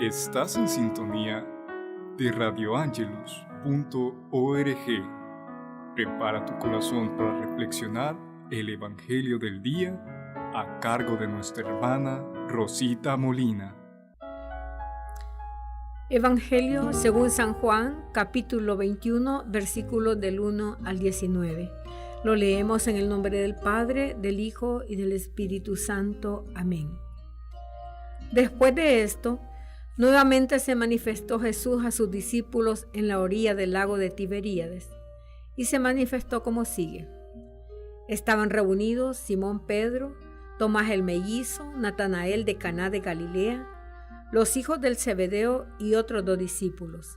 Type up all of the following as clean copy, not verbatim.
Estás en sintonía de radioangelus.org. Prepara tu corazón para reflexionar el Evangelio del día a cargo de nuestra hermana Rosita Molina. Evangelio según San Juan, capítulo 21, versículos del 1 al 19. Lo leemos en el nombre del Padre, del Hijo y del Espíritu Santo. Amén. Después de esto, nuevamente se manifestó Jesús a sus discípulos en la orilla del lago de Tiberíades, y se manifestó como sigue. Estaban reunidos Simón Pedro, Tomás el mellizo, Natanael de Caná de Galilea, los hijos del Zebedeo y otros 2 discípulos.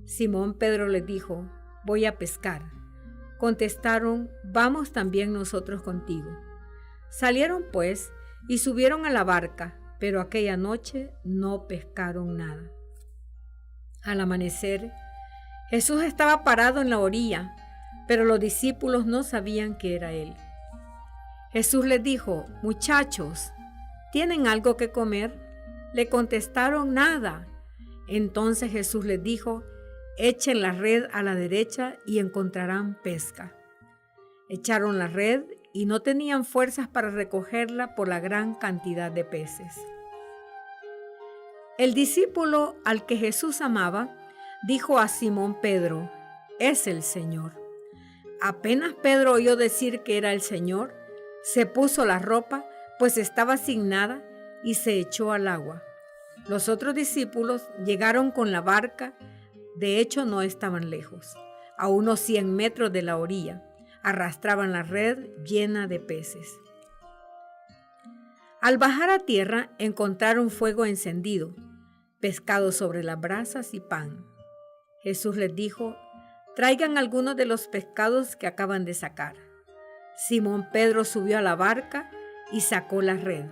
Simón Pedro les dijo: «Voy a pescar». Contestaron: «Vamos también nosotros contigo». Salieron pues y subieron a la barca, pero aquella noche no pescaron nada. Al amanecer, Jesús estaba parado en la orilla, pero los discípulos no sabían que era Él. Jesús les dijo: «Muchachos, ¿tienen algo que comer?». Le contestaron: «Nada». Entonces Jesús les dijo: «Echen la red a la derecha y encontrarán pesca». Echaron la red y no tenían fuerzas para recogerla por la gran cantidad de peces. El discípulo al que Jesús amaba dijo a Simón Pedro: «Es el Señor». Apenas Pedro oyó decir que era el Señor, se puso la ropa, pues estaba sin nada, y se echó al agua. Los otros discípulos llegaron con la barca, de hecho no estaban lejos, a unos 100 metros de la orilla. Arrastraban la red llena de peces. Al bajar a tierra encontraron fuego encendido, pescado sobre las brasas y pan. Jesús les dijo: «Traigan algunos de los pescados que acaban de sacar». Simón Pedro subió a la barca y sacó la red.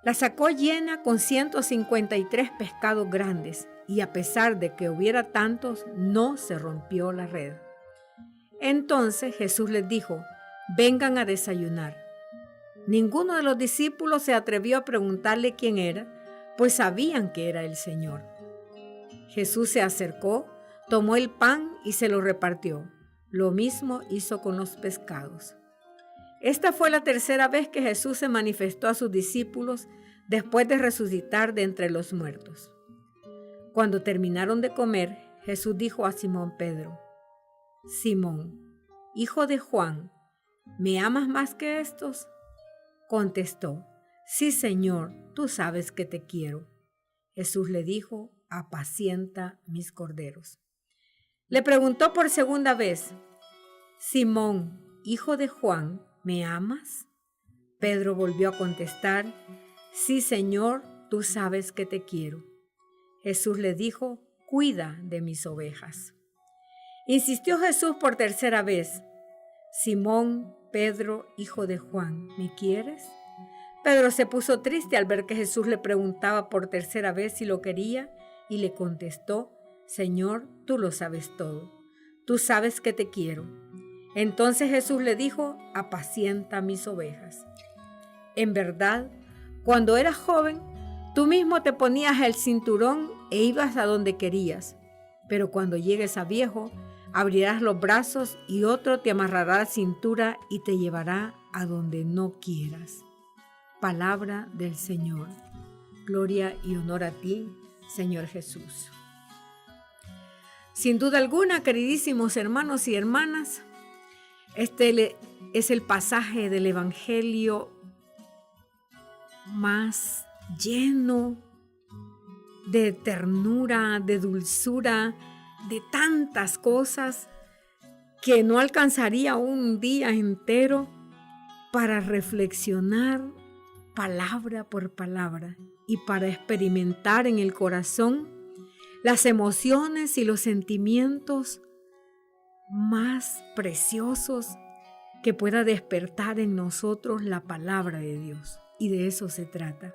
La sacó llena con 153 pescados grandes, y a pesar de que hubiera tantos, no se rompió la red. Entonces Jesús les dijo: «Vengan a desayunar». Ninguno de los discípulos se atrevió a preguntarle quién era, pues sabían que era el Señor. Jesús se acercó, tomó el pan y se lo repartió. Lo mismo hizo con los pescados. Esta fue la tercera vez que Jesús se manifestó a sus discípulos después de resucitar de entre los muertos. Cuando terminaron de comer, Jesús dijo a Simón Pedro: «Simón, hijo de Juan, ¿me amas más que estos?». Contestó: «Sí, Señor, tú sabes que te quiero». Jesús le dijo: «Apacienta mis corderos». Le preguntó por segunda vez: «Simón, hijo de Juan, ¿me amas?». Pedro volvió a contestar: «Sí, Señor, tú sabes que te quiero». Jesús le dijo: «Cuida de mis ovejas». Insistió Jesús por tercera vez: «Simón, Pedro, hijo de Juan, ¿me quieres?». Pedro se puso triste al ver que Jesús le preguntaba por tercera vez si lo quería, y le contestó: «Señor, tú lo sabes todo. Tú sabes que te quiero». Entonces Jesús le dijo: «Apacienta mis ovejas». En verdad, cuando eras joven, tú mismo te ponías el cinturón e ibas a donde querías. Pero cuando llegues a viejo, abrirás los brazos y otro te amarrará la cintura y te llevará a donde no quieras. Palabra del Señor. Gloria y honor a ti, Señor Jesús. Sin duda alguna, queridísimos hermanos y hermanas, este es el pasaje del Evangelio más lleno de ternura, de dulzura, de tantas cosas que no alcanzaría un día entero para reflexionar palabra por palabra y para experimentar en el corazón las emociones y los sentimientos más preciosos que pueda despertar en nosotros la palabra de Dios. Y de eso se trata,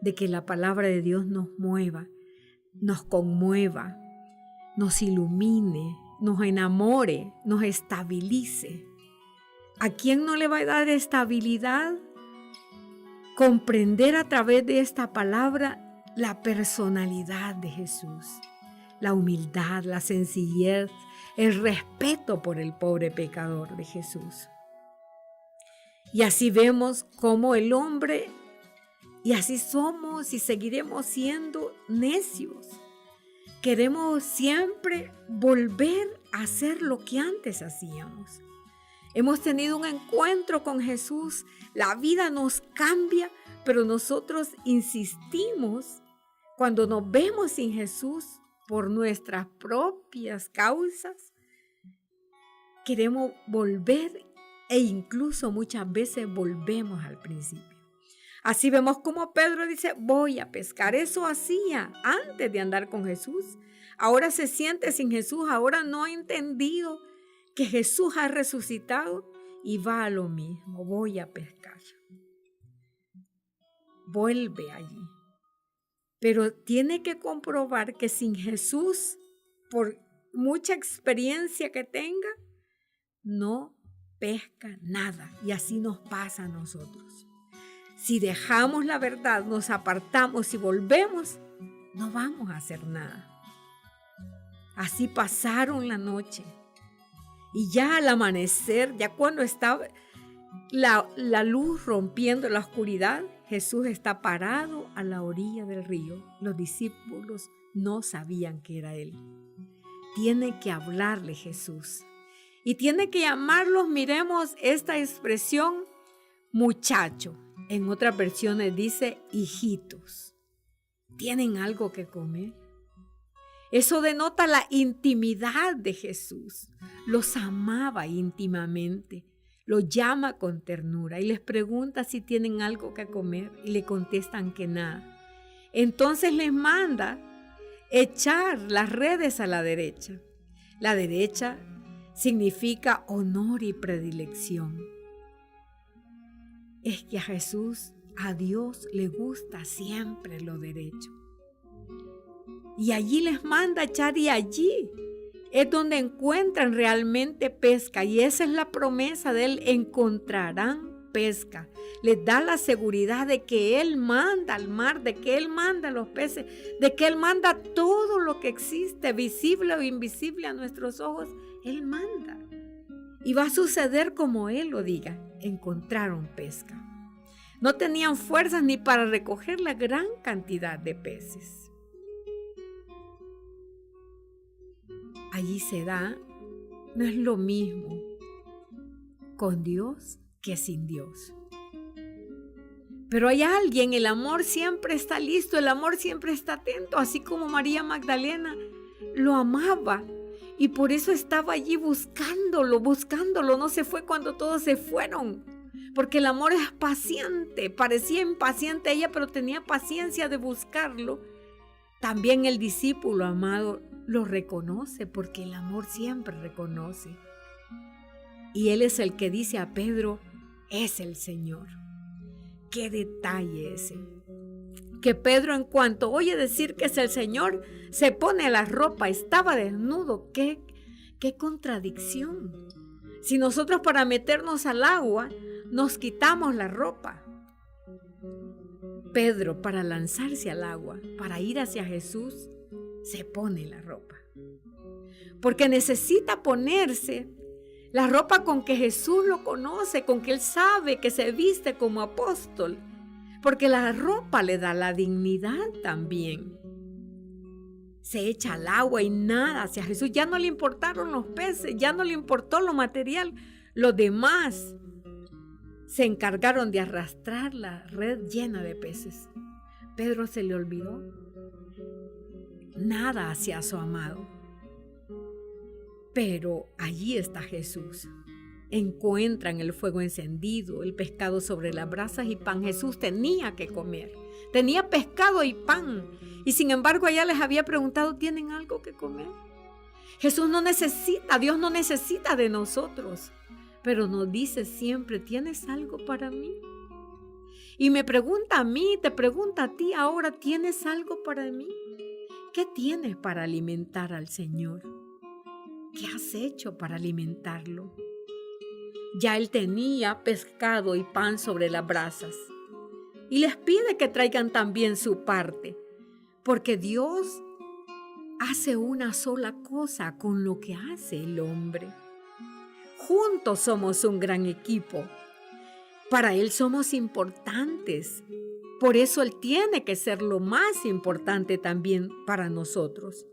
de que la palabra de Dios nos mueva, nos conmueva, nos ilumine, nos enamore, nos estabilice. ¿A quién no le va a dar estabilidad? Comprender a través de esta palabra la personalidad de Jesús, la humildad, la sencillez, el respeto por el pobre pecador de Jesús. Y así vemos cómo el hombre, y así somos y seguiremos siendo necios. Queremos siempre volver a hacer lo que antes hacíamos. Hemos tenido un encuentro con Jesús, la vida nos cambia, pero nosotros insistimos cuando nos vemos sin Jesús por nuestras propias causas. Queremos volver e incluso muchas veces volvemos al principio. Así vemos como Pedro dice, voy a pescar. Eso hacía antes de andar con Jesús. Ahora se siente sin Jesús, ahora no ha entendido que Jesús ha resucitado y va a lo mismo, voy a pescar. Vuelve allí. Pero tiene que comprobar que sin Jesús, por mucha experiencia que tenga, no pesca nada. Y así nos pasa a nosotros. Si dejamos la verdad, nos apartamos y volvemos, no vamos a hacer nada. Así pasaron la noche. Y ya al amanecer, ya cuando estaba la luz rompiendo la oscuridad, Jesús está parado a la orilla del río. Los discípulos no sabían que era Él. Tiene que hablarle Jesús. Y tiene que llamarlos, miremos esta expresión, muchacho. En otras versiones dice hijitos. ¿Tienen algo que comer? Eso denota la intimidad de Jesús. Los amaba íntimamente. Los llama con ternura y les pregunta si tienen algo que comer y le contestan que nada. Entonces les manda echar las redes a la derecha. La derecha significa honor y predilección. Es que a Jesús, a Dios le gusta siempre lo derecho. Y allí les manda echar y allí es donde encuentran realmente pesca. Y esa es la promesa de Él, encontrarán pesca. Les da la seguridad de que Él manda al mar, de que Él manda a los peces, de que Él manda todo lo que existe, visible o invisible a nuestros ojos. Él manda. Y va a suceder como Él lo diga. Encontraron pesca. No tenían fuerzas ni para recoger la gran cantidad de peces. Allí se da, no es lo mismo con Dios que sin Dios. Pero hay alguien, el amor siempre está listo, el amor siempre está atento, así como María Magdalena lo amaba. Y por eso estaba allí buscándolo, no se fue cuando todos se fueron. Porque el amor es paciente, parecía impaciente ella, pero tenía paciencia de buscarlo. También el discípulo amado lo reconoce, porque el amor siempre reconoce. Y Él es el que dice a Pedro, es el Señor. ¡Qué detalle ese! Que Pedro, en cuanto oye decir que es el Señor, se pone la ropa, estaba desnudo. ¡Qué contradicción! Si nosotros para meternos al agua nos quitamos la ropa, Pedro para lanzarse al agua, para ir hacia Jesús, se pone la ropa. Porque necesita ponerse la ropa con que Jesús lo conoce, con que Él sabe que se viste como apóstol. Porque la ropa le da la dignidad también. Se echa al agua y nada hacia Jesús. Ya no le importaron los peces, ya no le importó lo material. Los demás se encargaron de arrastrar la red llena de peces. Pedro se le olvidó. Nada hacia su amado. Pero allí está Jesús. Encuentran el fuego encendido, el pescado sobre las brasas y pan. Jesús tenía que comer. Tenía pescado y pan. Y sin embargo, ella les había preguntado, ¿tienen algo que comer? Jesús no necesita, Dios no necesita de nosotros. Pero nos dice siempre, ¿tienes algo para mí? Y me pregunta a mí, te pregunta a ti ahora, ¿tienes algo para mí? ¿Qué tienes para alimentar al Señor? ¿Qué has hecho para alimentarlo? Ya Él tenía pescado y pan sobre las brasas. Y les pide que traigan también su parte. porque Dios hace una sola cosa con lo que hace el hombre. Juntos somos un gran equipo. Para Él somos importantes. Por eso Él tiene que ser lo más importante también para nosotros.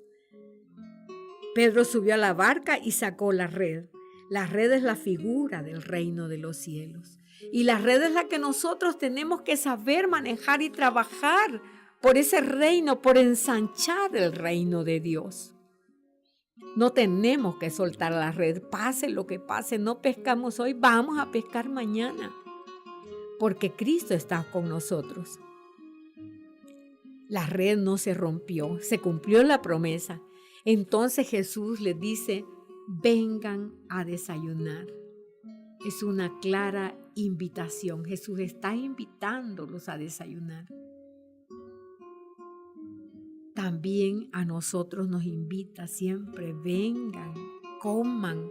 Pedro subió a la barca y sacó la red. La red es la figura del reino de los cielos. Y la red es la que nosotros tenemos que saber manejar y trabajar por ese reino, por ensanchar el reino de Dios. No tenemos que soltar la red, pase lo que pase. No pescamos hoy, vamos a pescar mañana, porque Cristo está con nosotros. La red no se rompió, se cumplió la promesa. Entonces Jesús les dice, vengan a desayunar. Es una clara invitación. Jesús está invitándolos a desayunar. También a nosotros nos invita siempre, vengan, coman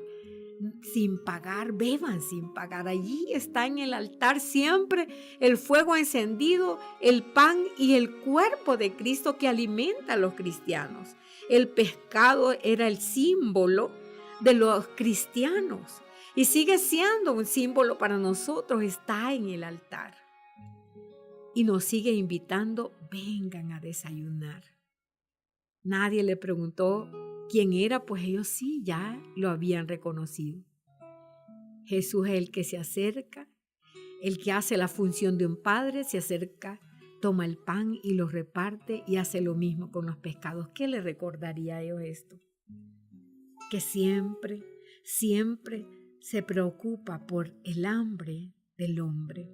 sin pagar, beban sin pagar. Allí está en el altar siempre el fuego encendido, el pan y el cuerpo de Cristo que alimenta a los cristianos. El pescado era el símbolo de los cristianos y sigue siendo un símbolo para nosotros, está en el altar. Y nos sigue invitando, vengan a desayunar. Nadie le preguntó quién era, pues ellos sí ya lo habían reconocido. Jesús es el que se acerca, el que hace la función de un padre, se acerca, toma el pan y lo reparte y hace lo mismo con los pescados. ¿Qué le recordaría a ellos esto? Que siempre se preocupa por el hambre del hombre.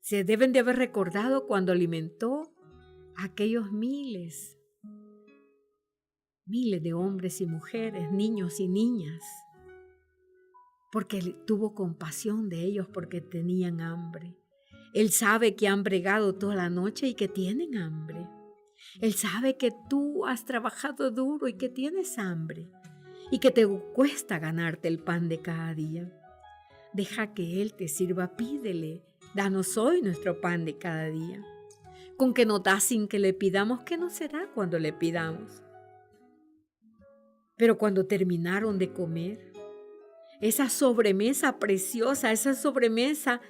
Se deben de haber recordado cuando alimentó a aquellos miles de hombres y mujeres, niños y niñas, porque Él tuvo compasión de ellos porque tenían hambre. Él sabe que han bregado toda la noche y que tienen hambre. Él sabe que tú has trabajado duro y que tienes hambre y que te cuesta ganarte el pan de cada día. Deja que Él te sirva, pídele, danos hoy nuestro pan de cada día. Con que nos da sin que le pidamos, ¿qué no será cuando le pidamos? Pero cuando terminaron de comer, esa sobremesa preciosa, esa sobremesa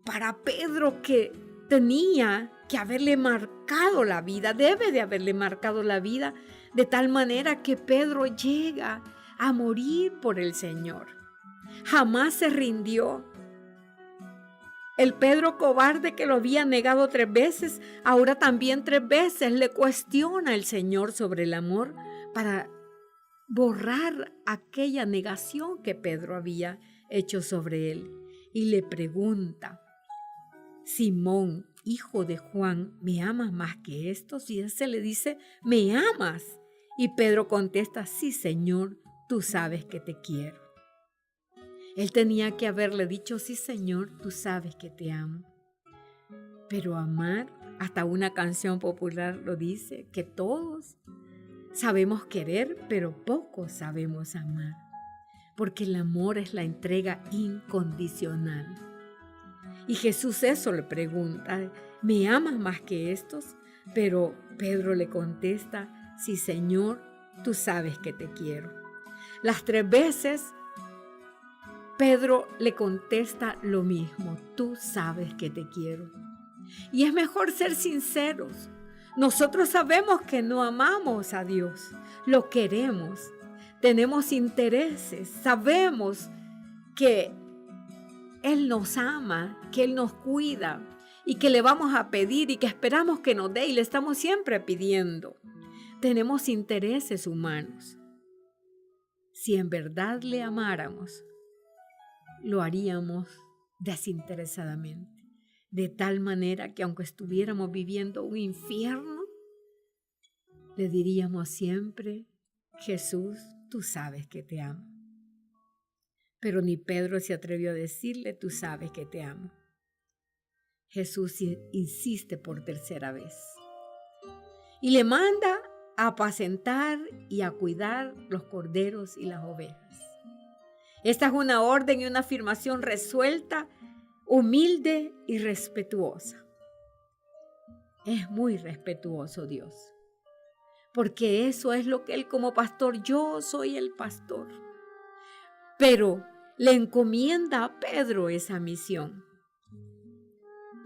para Pedro que tenía que haberle marcado la vida, debe de haberle marcado la vida, de tal manera que Pedro llega a morir por el Señor. Jamás se rindió. El Pedro cobarde que lo había negado 3 veces, ahora también 3 veces le cuestiona al Señor sobre el amor para borrar aquella negación que Pedro había hecho sobre él. Y le pregunta, Simón, hijo de Juan, ¿me amas más que estos? Y él se le dice, ¿me amas? Y Pedro contesta, sí, Señor, tú sabes que te quiero. Él tenía que haberle dicho, sí, Señor, tú sabes que te amo. Pero amar, hasta una canción popular lo dice, que todos sabemos querer, pero pocos sabemos amar, porque el amor es la entrega incondicional. Y Jesús eso le pregunta, ¿me amas más que estos? Pero Pedro le contesta, sí, Señor, tú sabes que te quiero. Las 3 veces Pedro le contesta lo mismo, tú sabes que te quiero. Y es mejor ser sinceros. Nosotros sabemos que no amamos a Dios, lo queremos, tenemos intereses, sabemos que Él nos ama, que Él nos cuida y que le vamos a pedir y que esperamos que nos dé y le estamos siempre pidiendo. Tenemos intereses humanos. Si en verdad le amáramos, lo haríamos desinteresadamente. De tal manera que aunque estuviéramos viviendo un infierno, le diríamos siempre, Jesús, tú sabes que te amo. Pero ni Pedro se atrevió a decirle, tú sabes que te amo. Jesús insiste por 3ª vez. Y le manda a apacentar y a cuidar los corderos y las ovejas. Esta es una orden y una afirmación resuelta, humilde y respetuosa. Es muy respetuoso Dios, porque eso es lo que Él como pastor, yo soy el pastor. Pero le encomienda a Pedro esa misión.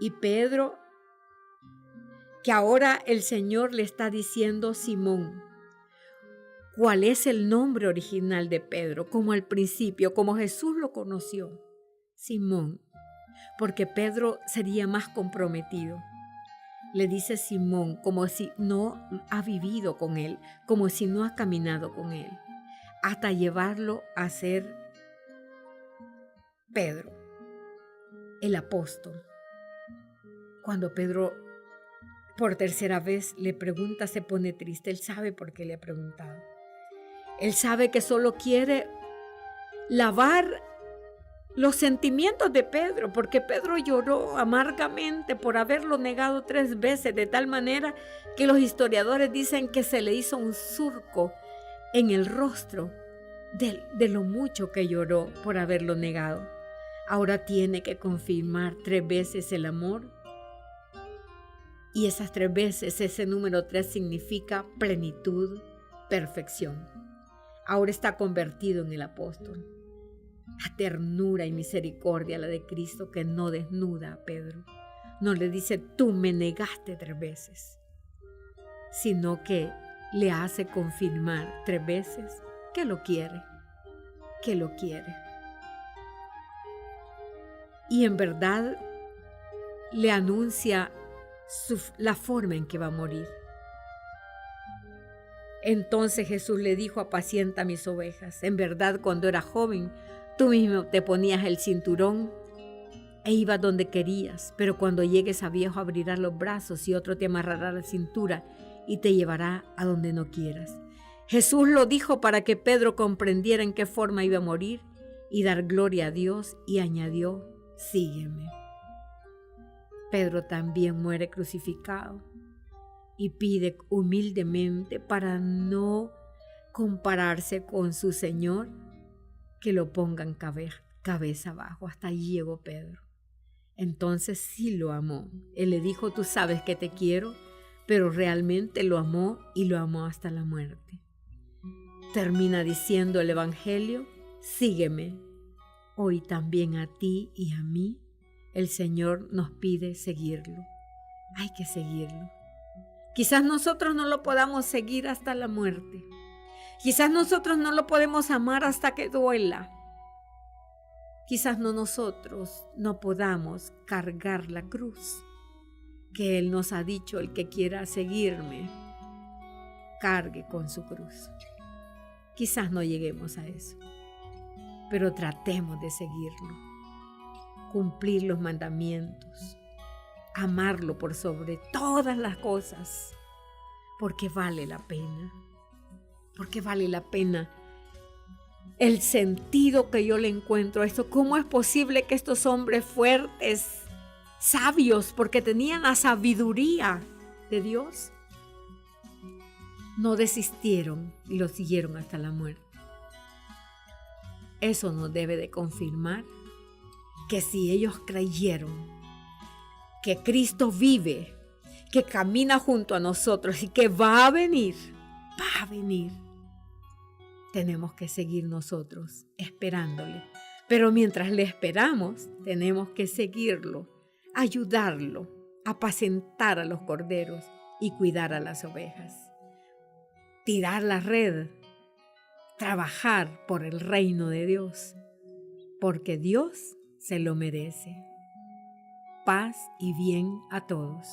Y Pedro, que ahora el Señor le está diciendo Simón, ¿cuál es el nombre original de Pedro? Como al principio, como Jesús lo conoció, Simón, porque Pedro sería más comprometido. Le dice Simón como si no ha vivido con él, como si no ha caminado con él, hasta llevarlo a ser Pedro, el apóstol. Cuando Pedro por tercera vez le pregunta, se pone triste. Él sabe por qué le ha preguntado. Él sabe que solo quiere lavar los sentimientos de Pedro, porque Pedro lloró amargamente por haberlo negado 3 veces, de tal manera que los historiadores dicen que se le hizo un surco en el rostro de lo mucho que lloró por haberlo negado. Ahora tiene que confirmar 3 veces el amor, y esas 3 veces, ese número 3 significa plenitud, perfección. Ahora está convertido en el apóstol. La ternura y misericordia, la de Cristo, que no desnuda a Pedro. No le dice, tú me negaste 3 veces, sino que le hace confirmar 3 veces que lo quiere, que lo quiere. Y en verdad le anuncia la forma en que va a morir. Entonces Jesús le dijo, apacienta mis ovejas. En verdad, cuando era joven, tú mismo te ponías el cinturón e ibas donde querías, pero cuando llegues a viejo abrirás los brazos y otro te amarrará la cintura y te llevará a donde no quieras. Jesús lo dijo para que Pedro comprendiera en qué forma iba a morir y dar gloria a Dios, y añadió, sígueme. Pedro también muere crucificado y pide humildemente, para no compararse con su Señor, que lo pongan cabeza abajo. Hasta allí llegó Pedro. Entonces sí lo amó. Él le dijo, tú sabes que te quiero, pero realmente lo amó, y lo amó hasta la muerte. Termina diciendo el Evangelio, sígueme. Hoy también a ti y a mí el Señor nos pide seguirlo. Hay que seguirlo. Quizás nosotros no lo podamos seguir hasta la muerte. Quizás nosotros no lo podemos amar hasta que duela. Quizás nosotros no podamos cargar la cruz que Él nos ha dicho, el que quiera seguirme, cargue con su cruz. Quizás no lleguemos a eso, pero tratemos de seguirlo, cumplir los mandamientos, amarlo por sobre todas las cosas, porque vale la pena. Porque vale la pena. El sentido que yo le encuentro a esto, ¿cómo es posible que estos hombres fuertes, sabios, porque tenían la sabiduría de Dios, no desistieron y lo siguieron hasta la muerte? Eso nos debe de confirmar que si ellos creyeron que Cristo vive, que camina junto a nosotros y que va a venir, tenemos que seguir nosotros esperándole. Pero mientras le esperamos, tenemos que seguirlo, ayudarlo, apacentar a los corderos y cuidar a las ovejas. Tirar la red, trabajar por el reino de Dios, porque Dios se lo merece. Paz y bien a todos.